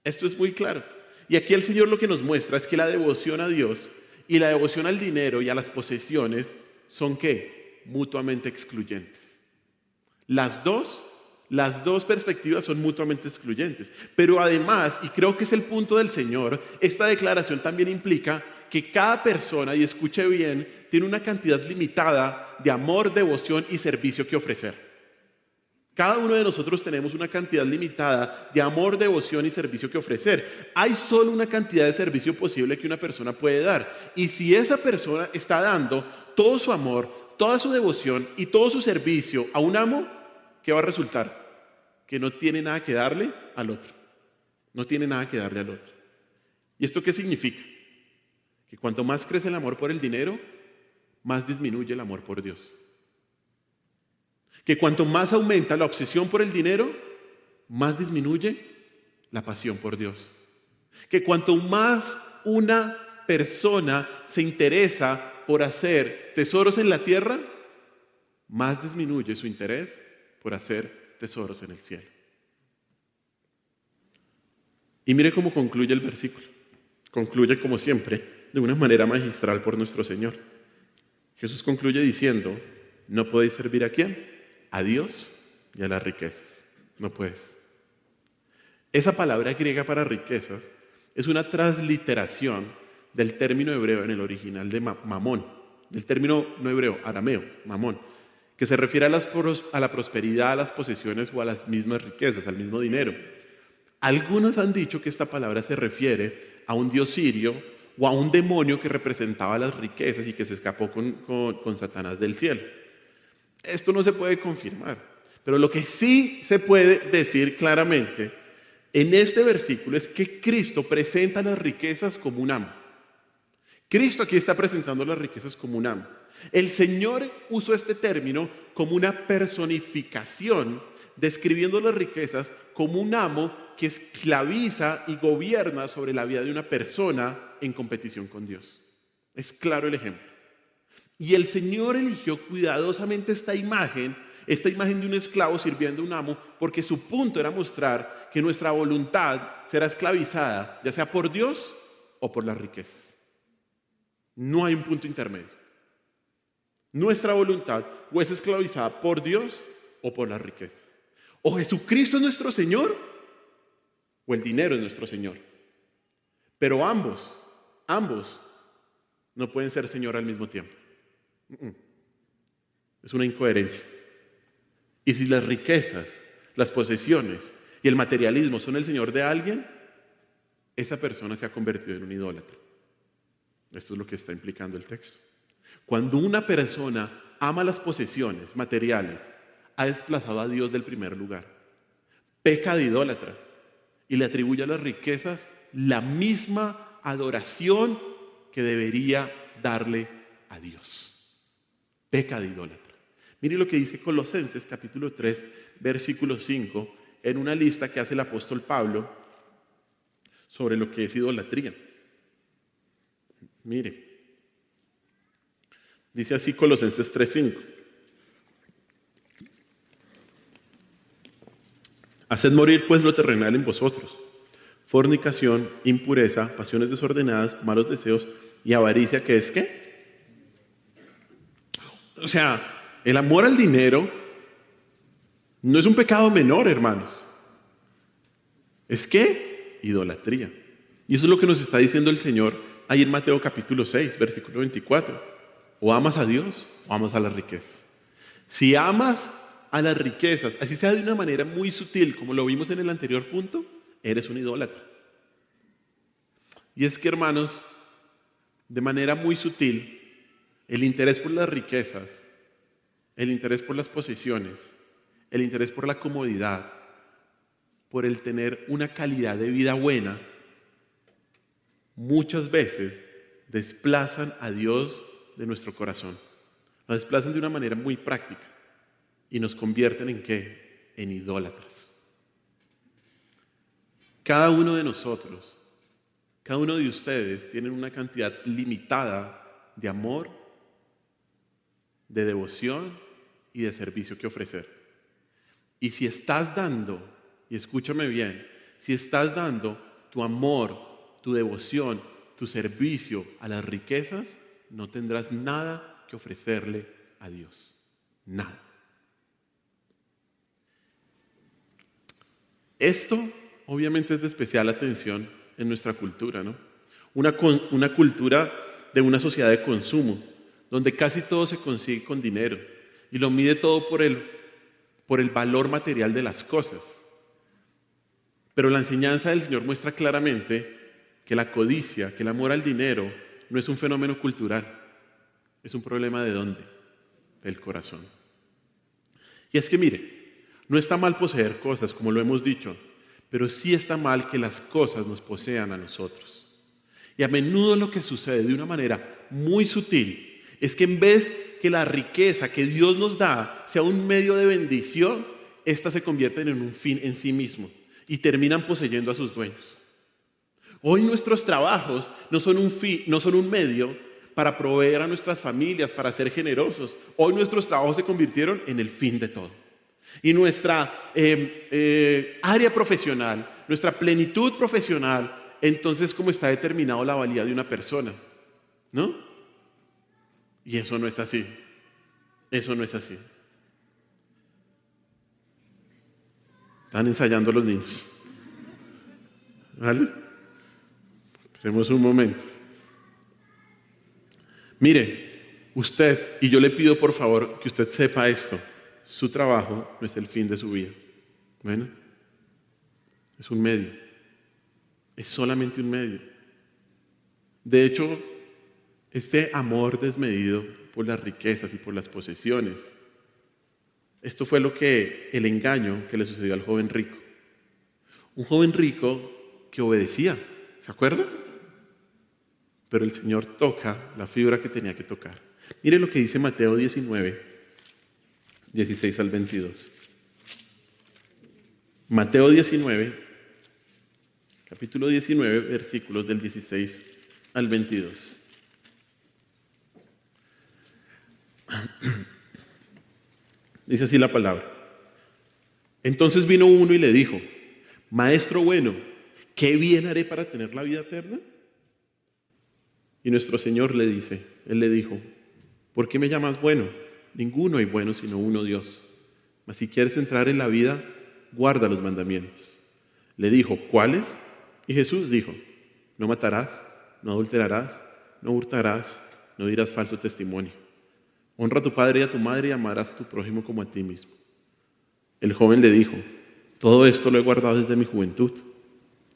Esto es muy claro. Y aquí el Señor lo que nos muestra es que la devoción a Dios y la devoción al dinero y a las posesiones son ¿qué? Mutuamente excluyentes. Las dos perspectivas son mutuamente excluyentes. Pero además, y creo que es el punto del Señor, esta declaración también implica que cada persona, y escuche bien, tiene una cantidad limitada de amor, devoción y servicio que ofrecer. Cada uno de nosotros tenemos una cantidad limitada de amor, devoción y servicio que ofrecer. Hay solo una cantidad de servicio posible que una persona puede dar. Y si esa persona está dando todo su amor, toda su devoción y todo su servicio a un amo, ¿qué va a resultar? Que no tiene nada que darle al otro. No tiene nada que darle al otro. ¿Y esto qué significa? Que cuanto más crece el amor por el dinero, más disminuye el amor por Dios. Que cuanto más aumenta la obsesión por el dinero, más disminuye la pasión por Dios. Que cuanto más una persona se interesa por hacer tesoros en la tierra, más disminuye su interés por hacer tesoros en el cielo. Y mire cómo concluye el versículo. Concluye, como siempre, de una manera magistral por nuestro Señor. Jesús concluye diciendo: no podéis servir ¿a quién? A Dios y a las riquezas. No puedes. Esa palabra griega para riquezas es una transliteración del término hebreo en el original de mamón, del término no hebreo, arameo, mamón, que se refiere a la prosperidad, a las posesiones o a las mismas riquezas, al mismo dinero. Algunos han dicho que esta palabra se refiere a un dios sirio o a un demonio que representaba las riquezas y que se escapó con Satanás del cielo. Esto no se puede confirmar, pero lo que sí se puede decir claramente en este versículo es que Cristo presenta las riquezas como un amo. Cristo aquí está presentando las riquezas como un amo. El Señor usó este término como una personificación, describiendo las riquezas como un amo que esclaviza y gobierna sobre la vida de una persona en competición con Dios. Es claro el ejemplo. Y el Señor eligió cuidadosamente esta imagen de un esclavo sirviendo a un amo, porque su punto era mostrar que nuestra voluntad será esclavizada, ya sea por Dios o por las riquezas. No hay un punto intermedio. Nuestra voluntad o es esclavizada por Dios o por las riquezas. O Jesucristo es nuestro Señor o el dinero es nuestro Señor. Pero ambos no pueden ser Señor al mismo tiempo. Es una incoherencia. Y si las riquezas, las posesiones y el materialismo son el Señor de alguien, esa persona se ha convertido en un idólatra. Esto es lo que está implicando el texto. Cuando una persona ama las posesiones materiales, ha desplazado a Dios del primer lugar. Peca de idólatra y le atribuye a las riquezas la misma adoración que debería darle a Dios. Peca de idólatra. Mire lo que dice Colosenses capítulo 3, versículo 5, en una lista que hace el apóstol Pablo sobre lo que es idolatría. Mire, dice así Colosenses 3, 5. Haced morir pues lo terrenal en vosotros: fornicación, impureza, pasiones desordenadas, malos deseos y avaricia, que es ¿qué? O sea, el amor al dinero no es un pecado menor, hermanos. ¿Es qué? Idolatría. Y eso es lo que nos está diciendo el Señor ahí en Mateo capítulo 6, versículo 24. O amas a Dios o amas a las riquezas. Si amas a las riquezas, así sea de una manera muy sutil, como lo vimos en el anterior punto, eres un idólatra. Y es que, hermanos, de manera muy sutil, el interés por las riquezas, el interés por las posesiones, el interés por la comodidad, por el tener una calidad de vida buena, muchas veces desplazan a Dios de nuestro corazón. Lo desplazan de una manera muy práctica y nos convierten ¿en qué? En idólatras. Cada uno de nosotros, cada uno de ustedes tienen una cantidad limitada de amor, de devoción y de servicio que ofrecer. Y si estás dando, y escúchame bien, si estás dando tu amor, tu devoción, tu servicio a las riquezas, no tendrás nada que ofrecerle a Dios. Nada. Esto obviamente es de especial atención en nuestra cultura, ¿no? Una cultura de una sociedad de consumo, donde casi todo se consigue con dinero y lo mide todo por el por el valor material de las cosas. Pero la enseñanza del Señor muestra claramente que la codicia, que el amor al dinero, no es un fenómeno cultural, es un problema ¿de dónde? Del corazón. Y es que mire, no está mal poseer cosas, como lo hemos dicho, pero sí está mal que las cosas nos posean a nosotros. Y a menudo lo que sucede de una manera muy sutil es que en vez que la riqueza que Dios nos da sea un medio de bendición, éstas se convierten en un fin en sí mismo y terminan poseyendo a sus dueños. Hoy nuestros trabajos no son un medio para proveer a nuestras familias, para ser generosos. Hoy nuestros trabajos se convirtieron en el fin de todo. Y nuestra área profesional, nuestra plenitud profesional, entonces como está determinado la valía de una persona, ¿no? Y eso no es así. Eso no es así. Están ensayando los niños. ¿Vale? Esperemos un momento. Mire, usted, y yo le pido por favor que usted sepa esto, su trabajo no es el fin de su vida. Bueno, es un medio. Es solamente un medio. De hecho, este amor desmedido por las riquezas y por las posesiones, esto fue el engaño que le sucedió al joven rico. Un joven rico que obedecía, ¿se acuerda? Pero el Señor toca la fibra que tenía que tocar. Mire lo que dice Mateo 19, 16 al 22. Mateo 19, capítulo 19, versículos del 16 al 22. Dice así la palabra. Entonces vino uno y le dijo: Maestro bueno, ¿qué bien haré para tener la vida eterna? Y nuestro Señor Él le dijo: ¿por qué me llamas bueno? Ninguno hay bueno sino uno, Dios. Mas si quieres entrar en la vida, guarda los mandamientos. Le dijo: ¿cuáles? Y Jesús dijo: no matarás, no adulterarás, no hurtarás, no dirás falso testimonio. Honra a tu padre y a tu madre y amarás a tu prójimo como a ti mismo. El joven le dijo: todo esto lo he guardado desde mi juventud.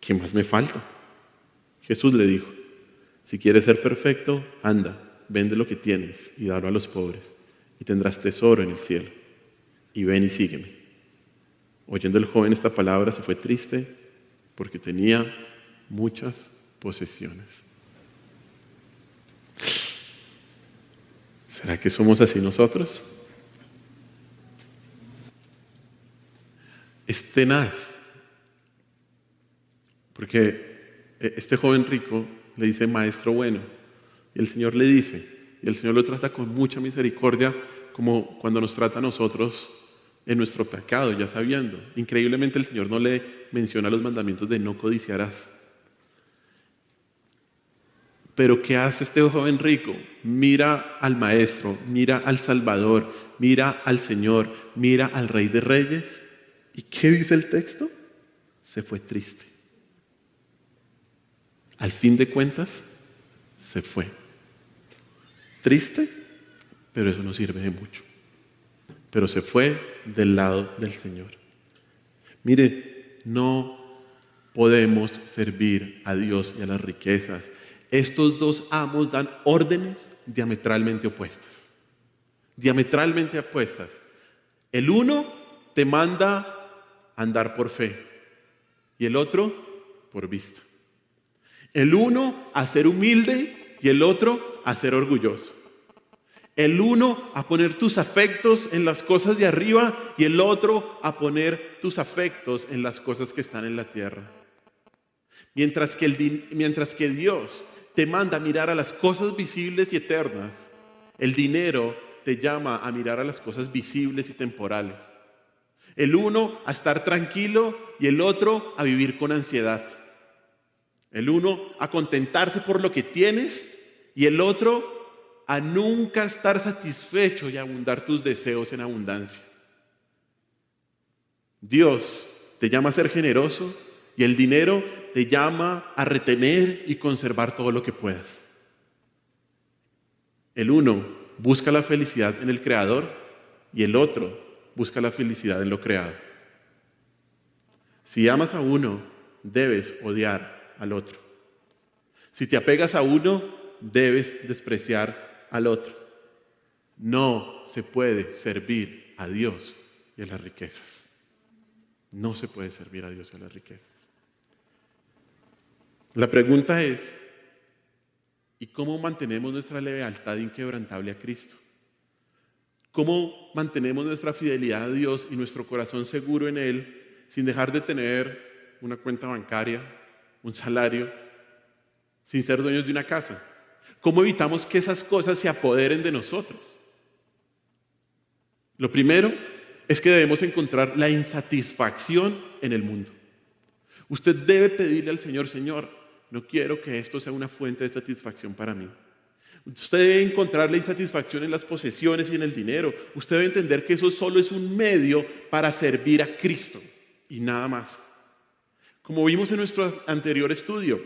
¿Qué más me falta? Jesús le dijo: si quieres ser perfecto, anda, vende lo que tienes y dalo a los pobres, y tendrás tesoro en el cielo. Y ven y sígueme. Oyendo el joven esta palabra, se fue triste porque tenía muchas posesiones. ¿Será que somos así nosotros? Es tenaz, porque este joven rico le dice maestro bueno, y el Señor le dice, y el Señor lo trata con mucha misericordia, como cuando nos trata a nosotros en nuestro pecado, ya sabiendo. Increíblemente el Señor no le menciona los mandamientos de no codiciarás. Pero ¿qué hace este joven rico? Mira al Maestro, mira al Salvador, mira al Señor, mira al Rey de Reyes. ¿Y qué dice el texto? Se fue triste. Al fin de cuentas, se fue. Triste, pero eso no sirve de mucho. Pero se fue del lado del Señor. Mire, no podemos servir a Dios y a las riquezas. Estos dos amos dan órdenes diametralmente opuestas. Diametralmente opuestas. El uno te manda a andar por fe y el otro por vista. El uno a ser humilde y el otro a ser orgulloso. El uno a poner tus afectos en las cosas de arriba y el otro a poner tus afectos en las cosas que están en la tierra. Mientras que Dios te manda a mirar a las cosas visibles y eternas, el dinero te llama a mirar a las cosas visibles y temporales. El uno a estar tranquilo y el otro a vivir con ansiedad. El uno a contentarse por lo que tienes y el otro a nunca estar satisfecho y abundar tus deseos en abundancia. Dios te llama a ser generoso y el dinero te llama a retener y conservar todo lo que puedas. El uno busca la felicidad en el Creador y el otro busca la felicidad en lo creado. Si amas a uno, debes odiar al otro. Si te apegas a uno, debes despreciar al otro. No se puede servir a Dios y a las riquezas. No se puede servir a Dios y a las riquezas. La pregunta es, ¿y cómo mantenemos nuestra lealtad inquebrantable a Cristo? ¿Cómo mantenemos nuestra fidelidad a Dios y nuestro corazón seguro en Él sin dejar de tener una cuenta bancaria, un salario, sin ser dueños de una casa? ¿Cómo evitamos que esas cosas se apoderen de nosotros? Lo primero es que debemos encontrar la insatisfacción en el mundo. Usted debe pedirle al Señor, Señor, no quiero que esto sea una fuente de satisfacción para mí. Usted debe encontrar la insatisfacción en las posesiones y en el dinero. Usted debe entender que eso solo es un medio para servir a Cristo y nada más. Como vimos en nuestro anterior estudio,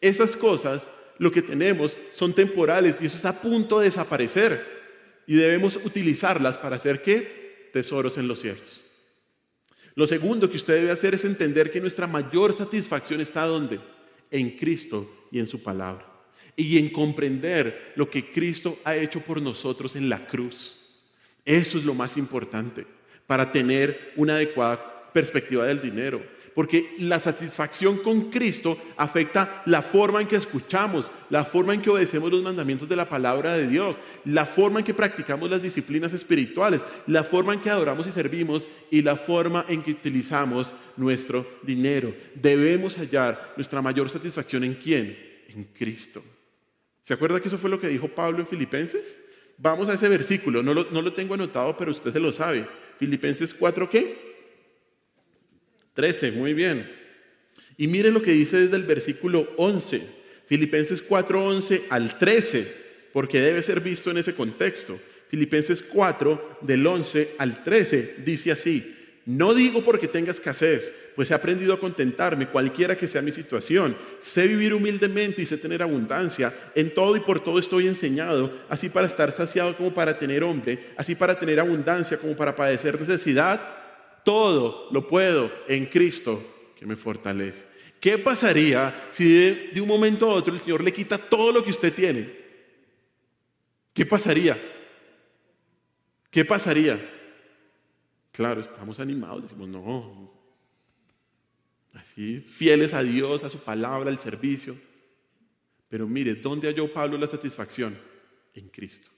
esas cosas, lo que tenemos, son temporales y eso está a punto de desaparecer. Y debemos utilizarlas para hacer ¿qué? Tesoros en los cielos. Lo segundo que usted debe hacer es entender que nuestra mayor satisfacción está ¿dónde? En Cristo y en su palabra. Y en comprender lo que Cristo ha hecho por nosotros en la cruz. Eso es lo más importante para tener una adecuada perspectiva del dinero. Porque la satisfacción con Cristo afecta la forma en que escuchamos, la forma en que obedecemos los mandamientos de la palabra de Dios, la forma en que practicamos las disciplinas espirituales, la forma en que adoramos y servimos y la forma en que utilizamos nuestro dinero. Debemos hallar nuestra mayor satisfacción ¿en quién? En Cristo. ¿Se acuerda que eso fue lo que dijo Pablo en Filipenses? Vamos a ese versículo, no lo tengo anotado, pero usted se lo sabe. Filipenses 4, ¿qué? 13, muy bien. Y miren lo que dice desde el versículo 11. Filipenses 4, 11 al 13, porque debe ser visto en ese contexto. Filipenses 4, del 11 al 13, dice así: no digo porque tenga escasez, pues he aprendido a contentarme cualquiera que sea mi situación. Sé vivir humildemente y sé tener abundancia. En todo y por todo estoy enseñado, así para estar saciado como para tener hambre, así para tener abundancia como para padecer necesidad. Todo lo puedo en Cristo que me fortalece. ¿Qué pasaría si de un momento a otro el Señor le quita todo lo que usted tiene? ¿Qué pasaría? ¿Qué pasaría? Claro, estamos animados, decimos, no, así fieles a Dios, a su palabra, al servicio. Pero mire, ¿dónde halló Pablo la satisfacción? En Cristo.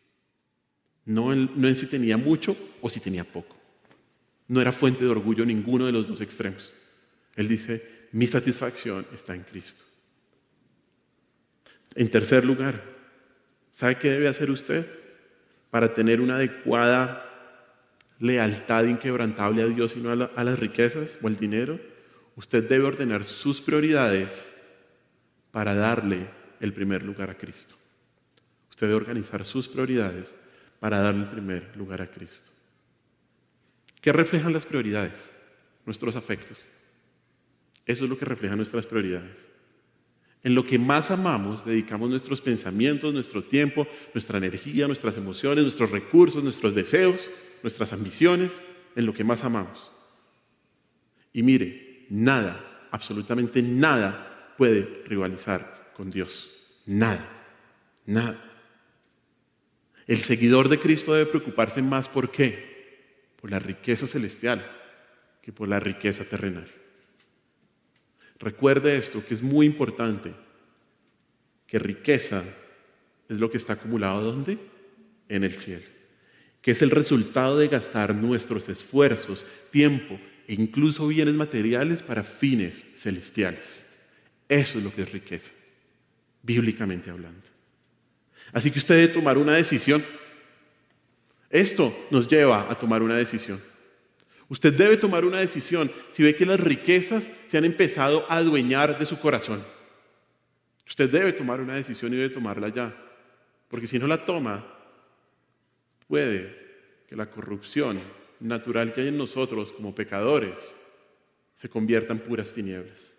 No en si tenía mucho o si tenía poco. No era fuente de orgullo ninguno de los dos extremos. Él dice, mi satisfacción está en Cristo. En tercer lugar, ¿sabe qué debe hacer usted para tener una adecuada lealtad inquebrantable a Dios y no a las riquezas o al dinero? Usted debe ordenar sus prioridades para darle el primer lugar a Cristo. Usted debe organizar sus prioridades para darle el primer lugar a Cristo. ¿Qué reflejan las prioridades? Nuestros afectos. Eso es lo que reflejan nuestras prioridades. En lo que más amamos, dedicamos nuestros pensamientos, nuestro tiempo, nuestra energía, nuestras emociones, nuestros recursos, nuestros deseos, nuestras ambiciones, en lo que más amamos. Y mire, nada, absolutamente nada puede rivalizar con Dios. Nada, nada. El seguidor de Cristo debe preocuparse más ¿por qué? Por la riqueza celestial que por la riqueza terrenal. Recuerde esto, que es muy importante, que riqueza es lo que está acumulado ¿dónde? En el cielo, que es el resultado de gastar nuestros esfuerzos, tiempo e incluso bienes materiales para fines celestiales. Eso es lo que es riqueza, bíblicamente hablando. Así que usted debe tomar una decisión. Esto nos lleva a tomar una decisión. Usted debe tomar una decisión si ve que las riquezas se han empezado a adueñar de su corazón. Usted debe tomar una decisión y debe tomarla ya. Porque si no la toma, puede que la corrupción natural que hay en nosotros como pecadores se convierta en puras tinieblas.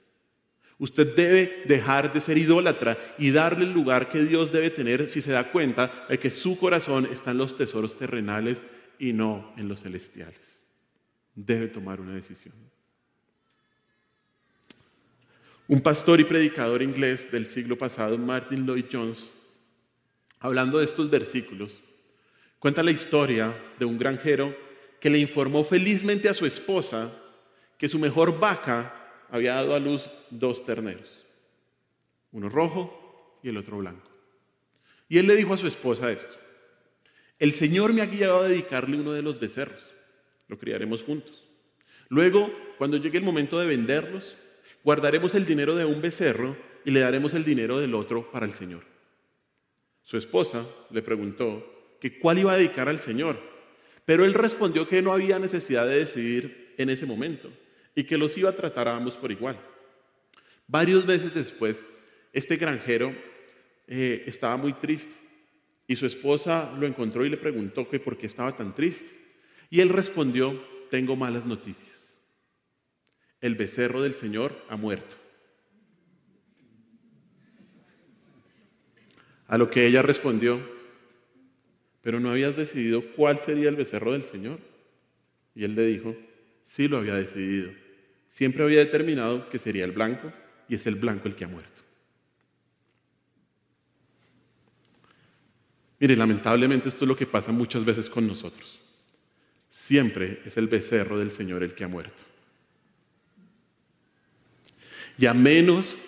Usted debe dejar de ser idólatra y darle el lugar que Dios debe tener si se da cuenta de que su corazón está en los tesoros terrenales y no en los celestiales. debe tomar una decisión. Un pastor y predicador inglés del siglo pasado, Martin Lloyd-Jones, hablando de estos versículos, cuenta la historia de un granjero que le informó felizmente a su esposa que su mejor vaca había dado a luz 2 terneros, uno rojo y el otro blanco. Y él le dijo a su esposa esto: el Señor me ha guiado a dedicarle uno de los becerros, lo criaremos juntos. Luego, cuando llegue el momento de venderlos, guardaremos el dinero de un becerro y le daremos el dinero del otro para el Señor. Su esposa le preguntó que cuál iba a dedicar al Señor, pero él respondió que no había necesidad de decidir en ese momento y que los iba a tratar a ambos por igual. Varios meses después, este granjero estaba muy triste y su esposa lo encontró y le preguntó que por qué estaba tan triste. Y él respondió: tengo malas noticias. El becerro del Señor ha muerto. A lo que ella respondió: ¿pero no habías decidido cuál sería el becerro del Señor? Y él le dijo: sí lo había decidido. Siempre había determinado que sería el blanco, y es el blanco el que ha muerto. Mire, lamentablemente esto es lo que pasa muchas veces con nosotros. Siempre es el becerro del Señor el que ha muerto. Y a menos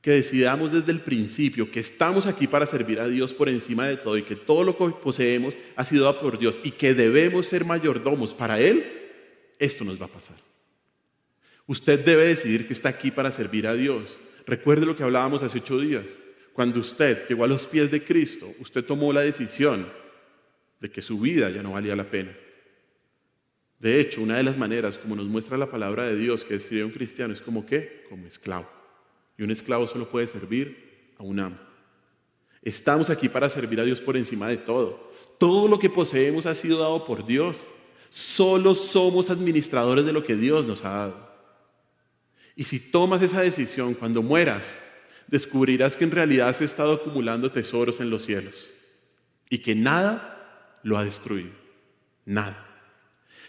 que decidamos desde el principio que estamos aquí para servir a Dios por encima de todo y que todo lo que poseemos ha sido dado por Dios y que debemos ser mayordomos para Él, esto nos va a pasar. Usted debe decidir que está aquí para servir a Dios. Recuerde lo que hablábamos hace 8 días. Cuando usted llegó a los pies de Cristo, usted tomó la decisión de que su vida ya no valía la pena. De hecho, una de las maneras como nos muestra la palabra de Dios que describe a un cristiano es como ¿qué? Como esclavo. Y un esclavo solo puede servir a un amo. Estamos aquí para servir a Dios por encima de todo. Todo lo que poseemos ha sido dado por Dios. Solo somos administradores de lo que Dios nos ha dado. Y si tomas esa decisión, cuando mueras, descubrirás que en realidad has estado acumulando tesoros en los cielos y que nada lo ha destruido. Nada.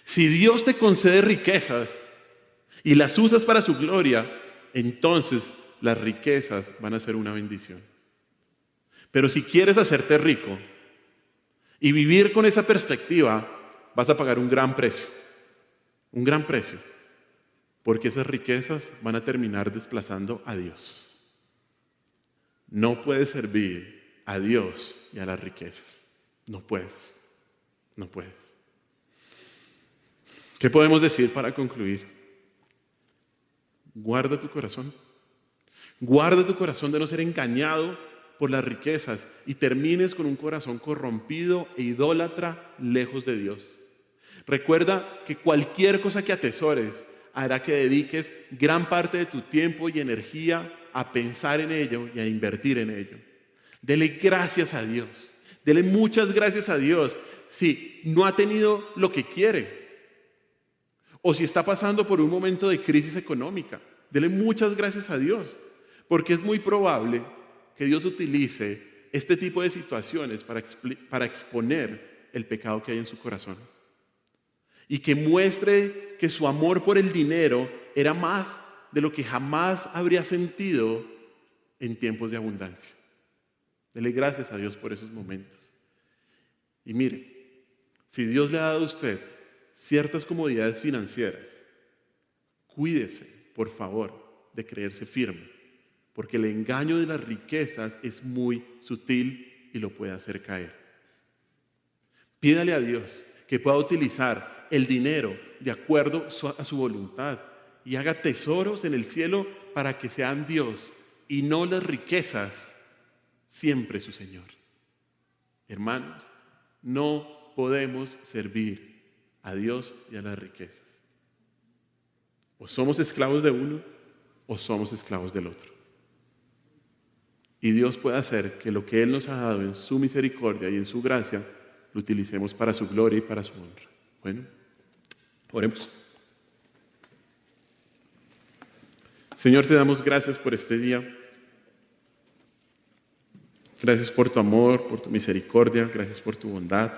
Si Dios te concede riquezas y las usas para su gloria, entonces las riquezas van a ser una bendición. Pero si quieres hacerte rico y vivir con esa perspectiva, vas a pagar un gran precio. Un gran precio. Porque esas riquezas van a terminar desplazando a Dios. No puedes servir a Dios y a las riquezas. No puedes. No puedes. ¿Qué podemos decir para concluir? Guarda tu corazón. Guarda tu corazón de no ser engañado por las riquezas y termines con un corazón corrompido e idólatra lejos de Dios. Recuerda que cualquier cosa que atesores hará que dediques gran parte de tu tiempo y energía a pensar en ello y a invertir en ello. Dele gracias a Dios. Dele muchas gracias a Dios si no ha tenido lo que quiere. O si está pasando por un momento de crisis económica, dele muchas gracias a Dios, porque es muy probable que Dios utilice este tipo de situaciones para exponer el pecado que hay en su corazón. Y que muestre que su amor por el dinero era más de lo que jamás habría sentido en tiempos de abundancia. Dele gracias a Dios por esos momentos. Y mire, si Dios le ha dado a usted ciertas comodidades financieras, cuídese, por favor, de creerse firme, porque el engaño de las riquezas es muy sutil y lo puede hacer caer. Pídale a Dios que pueda utilizar el dinero de acuerdo a su voluntad y haga tesoros en el cielo para que sean Dios y no las riquezas siempre su Señor. Hermanos, no podemos servir a Dios y a las riquezas. O somos esclavos de uno o somos esclavos del otro. Y Dios puede hacer que lo que Él nos ha dado en su misericordia y en su gracia lo utilicemos para su gloria y para su honra. Bueno, oremos. Señor, te damos gracias por este día. Gracias por tu amor, por tu misericordia, gracias por tu bondad.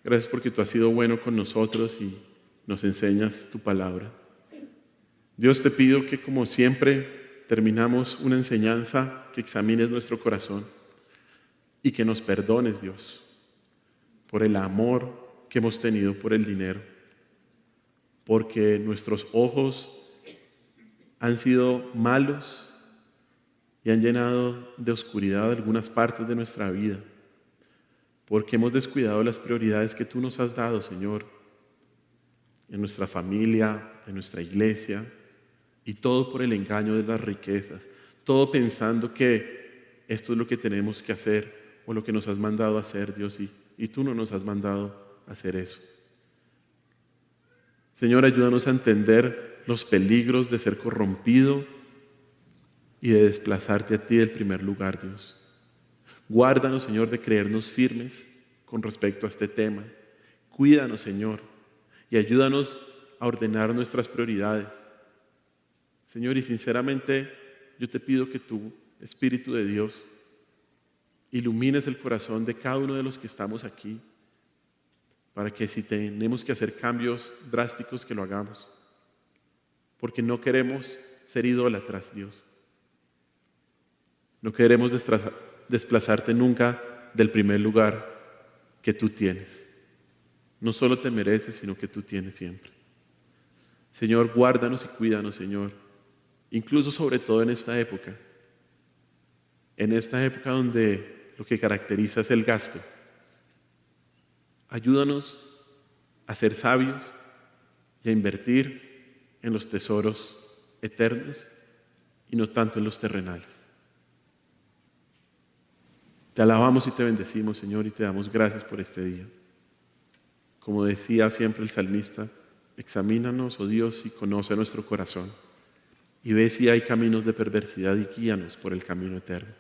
Gracias porque tú has sido bueno con nosotros y nos enseñas tu palabra. Dios, te pido que como siempre terminamos una enseñanza, que examines nuestro corazón y que nos perdones, Dios, por el amor que hemos tenido por el dinero, porque nuestros ojos han sido malos y han llenado de oscuridad algunas partes de nuestra vida, porque hemos descuidado las prioridades que tú nos has dado, Señor, en nuestra familia, en nuestra iglesia, y todo por el engaño de las riquezas, todo pensando que esto es lo que tenemos que hacer o lo que nos has mandado a hacer, Dios, y tú no nos has mandado a hacer eso. Señor, ayúdanos a entender los peligros de ser corrompido y de desplazarte a ti del primer lugar, Dios. Guárdanos, Señor, de creernos firmes con respecto a este tema. Cuídanos, Señor, y ayúdanos a ordenar nuestras prioridades. Señor, y sinceramente yo te pido que tu Espíritu de Dios ilumines el corazón de cada uno de los que estamos aquí, para que si tenemos que hacer cambios drásticos, que lo hagamos, porque no queremos ser idólatras, Dios. No queremos desplazarte nunca del primer lugar que tú tienes. No solo te mereces, sino que tú tienes siempre. Señor, guárdanos y cuídanos, Señor, incluso sobre todo en esta época donde lo que caracteriza es el gasto. Ayúdanos a ser sabios y a invertir en los tesoros eternos y no tanto en los terrenales. Te alabamos y te bendecimos, Señor, y te damos gracias por este día. Como decía siempre el salmista, examínanos, oh Dios, y conoce nuestro corazón, y ve si hay caminos de perversidad y guíanos por el camino eterno.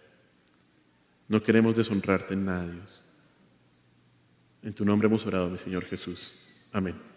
No queremos deshonrarte en nada, Dios. En tu nombre hemos orado, mi Señor Jesús. Amén.